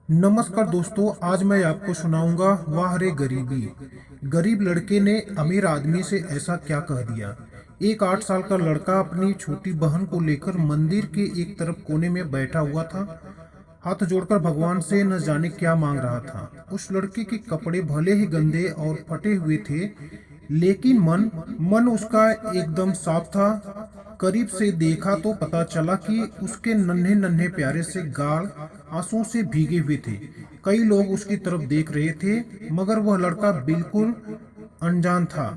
नमस्कार दोस्तों, आज मैं आपको सुनाऊंगा वाह रे गरीबी। गरीब लड़के ने अमीर आदमी से ऐसा क्या कह दिया। एक 8 साल का लड़का अपनी छोटी बहन को लेकर मंदिर के एक तरफ कोने में बैठा हुआ था। हाथ जोड़कर भगवान से न जाने क्या मांग रहा था। उस लड़के के कपड़े भले ही गंदे और फटे हुए थे, लेकिन मन मन उसका एकदम साफ था। करीब से देखा तो पता चला कि उसके नन्हे नन्हे प्यारे से गाल आंसुओं से भीगे हुए थे। कई लोग उसकी तरफ देख रहे थे, मगर वह लड़का बिल्कुल अनजान था,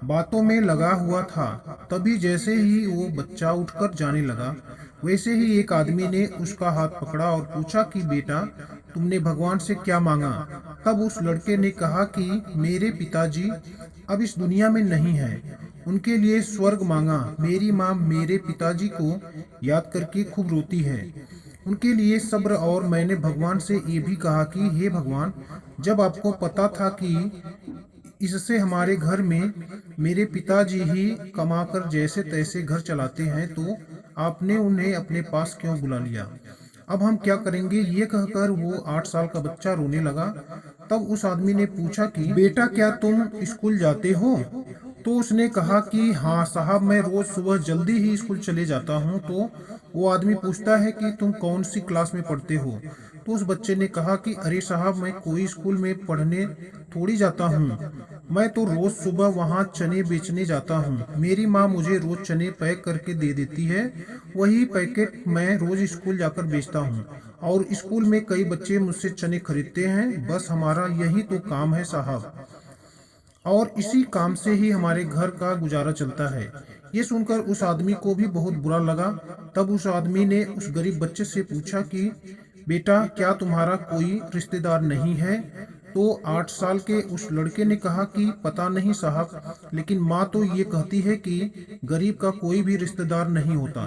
बातों में लगा हुआ था। तभी जैसे ही वो बच्चा उठकर जाने लगा, वैसे ही एक आदमी ने उसका हाथ पकड़ा और पूछा कि बेटा, तुमने भगवान से क्या मांगा। तब उस लड़के ने कहा कि मेरे पिताजी अब इस दुनिया में नहीं है, उनके लिए स्वर्ग मांगा। मेरी माँ मेरे पिताजी को याद करके खूब रोती है, उनके लिए सब्र। और मैंने भगवान से ये भी कहा कि हे भगवान, जब आपको पता था कि इससे हमारे घर में मेरे पिताजी ही कमाकर जैसे तैसे घर चलाते हैं, तो आपने उन्हें अपने पास क्यों बुला लिया। अब हम क्या करेंगे। ये कहकर वो 8 साल का बच्चा रोने लगा। तब उस आदमी ने पूछा कि बेटा, क्या तुम स्कूल जाते हो। तो उसने कहा कि हाँ साहब, मैं रोज सुबह जल्दी ही स्कूल चले जाता हूँ। तो वो आदमी पूछता है कि तुम कौन सी क्लास में पढ़ते हो। तो उस बच्चे ने कहा कि अरे साहब, मैं कोई स्कूल में पढ़ने थोड़ी जाता हूँ, मैं तो रोज सुबह वहाँ चने बेचने जाता हूँ। मेरी माँ मुझे रोज चने पैक करके दे देती है, वही पैकेट मैं रोज स्कूल जाकर बेचता हूँ। और स्कूल में कई बच्चे मुझसे चने खरीदते हैं। बस हमारा यही तो काम है साहब, और इसी काम से ही हमारे घर का गुजारा चलता है। ये सुनकर उस आदमी को भी बहुत बुरा लगा। तब उस आदमी ने उस गरीब बच्चे से पूछा कि बेटा, क्या तुम्हारा कोई रिश्तेदार नहीं है। तो 8 साल के उस लड़के ने कहा कि पता नहीं साहब, लेकिन माँ तो ये कहती है कि गरीब का कोई भी रिश्तेदार नहीं होता।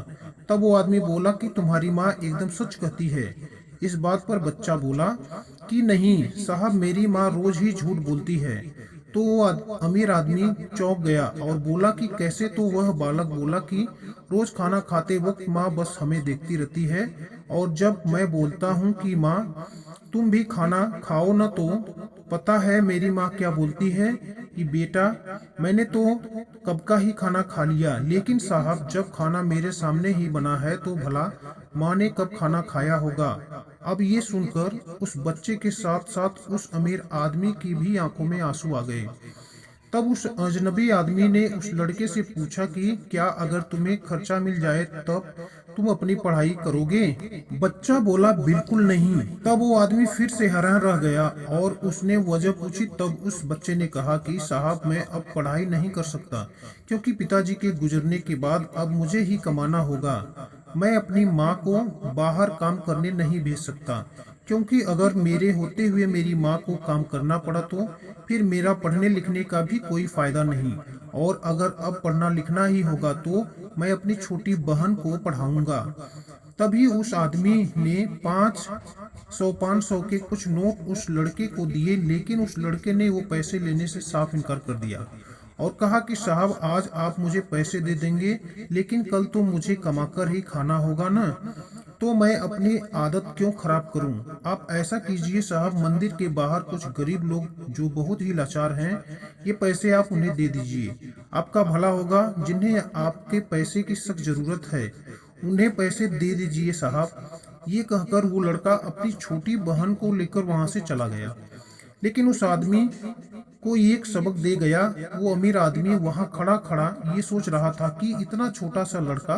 तब वो आदमी बोला कि तुम्हारी माँ एकदम सच कहती है। इस बात पर बच्चा बोला कि नहीं साहब, मेरी माँ रोज ही झूठ बोलती है। तो वो अमीर आदमी चौंक गया और बोला कि कैसे। तो वह बालक बोला कि रोज खाना खाते वक्त माँ बस हमें देखती रहती है, और जब मैं बोलता हूँ कि माँ तुम भी खाना खाओ न, तो पता है मेरी माँ क्या बोलती है कि बेटा, मैंने तो कब का ही खाना खा लिया। लेकिन साहब, जब खाना मेरे सामने ही बना है तो भला माँ ने कब खाना खाया होगा। अब ये सुनकर उस बच्चे के साथ साथ उस अमीर आदमी की भी आंखों में आंसू आ गए। तब उस अजनबी आदमी ने उस लड़के से पूछा कि क्या अगर तुम्हें खर्चा मिल जाए तब तुम अपनी पढ़ाई करोगे। बच्चा बोला बिल्कुल नहीं। तब वो आदमी फिर से हैरान रह गया और उसने वजह पूछी। तब उस बच्चे ने कहा कि साहब, मैं अब पढ़ाई नहीं कर सकता, क्योंकि पिताजी के गुजरने के बाद अब मुझे ही कमाना होगा। मैं अपनी माँ को बाहर काम करने नहीं भेज सकता, क्योंकि अगर मेरे होते हुए मेरी माँ को काम करना पड़ा तो फिर मेरा पढ़ने लिखने का भी कोई फायदा नहीं। और अगर अब पढ़ना लिखना ही होगा तो मैं अपनी छोटी बहन को पढ़ाऊंगा। तभी उस आदमी ने 500 के कुछ नोट उस लड़के को दिए, लेकिन उस लड़के ने वो पैसे लेने से साफ इनकार कर दिया और कहा कि साहब, आज आप मुझे पैसे दे देंगे, लेकिन कल तो मुझे कमाकर ही खाना होगा ना, तो मैं अपनी आदत क्यों खराब करूं। आप ऐसा कीजिए साहब, मंदिर के बाहर कुछ गरीब लोग जो बहुत ही लाचार हैं, ये पैसे आप उन्हें दे दीजिए, आपका भला होगा। जिन्हें आपके पैसे की सख्त जरूरत है, उन्हें पैसे दे दीजिए साहब। ये कहकर वो लड़का अपनी छोटी बहन को लेकर वहां से चला गया। लेकिन उस आदमी को एक सबक दे गया। वो अमीर आदमी वहां खड़ा खड़ा ये सोच रहा था कि इतना छोटा सा लड़का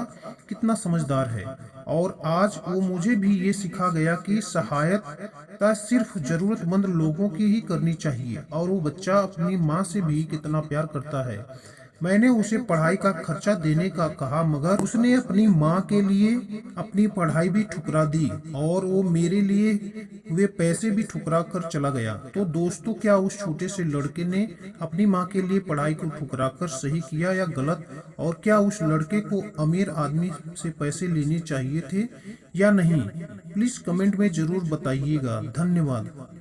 कितना समझदार है। और आज वो मुझे भी ये सिखा गया कि सहायता सिर्फ जरूरतमंद लोगों की ही करनी चाहिए। और वो बच्चा अपनी माँ से भी कितना प्यार करता है। मैंने उसे पढ़ाई का खर्चा देने का कहा, मगर उसने अपनी माँ के लिए अपनी पढ़ाई भी ठुकरा दी, और वो मेरे लिए वे पैसे भी ठुकरा कर चला गया। तो दोस्तों, क्या उस छोटे से लड़के ने अपनी माँ के लिए पढ़ाई को ठुकरा कर सही किया या गलत। और क्या उस लड़के को अमीर आदमी से पैसे लेने चाहिए थे या नहीं। प्लीज कमेंट में जरूर बताइएगा। धन्यवाद।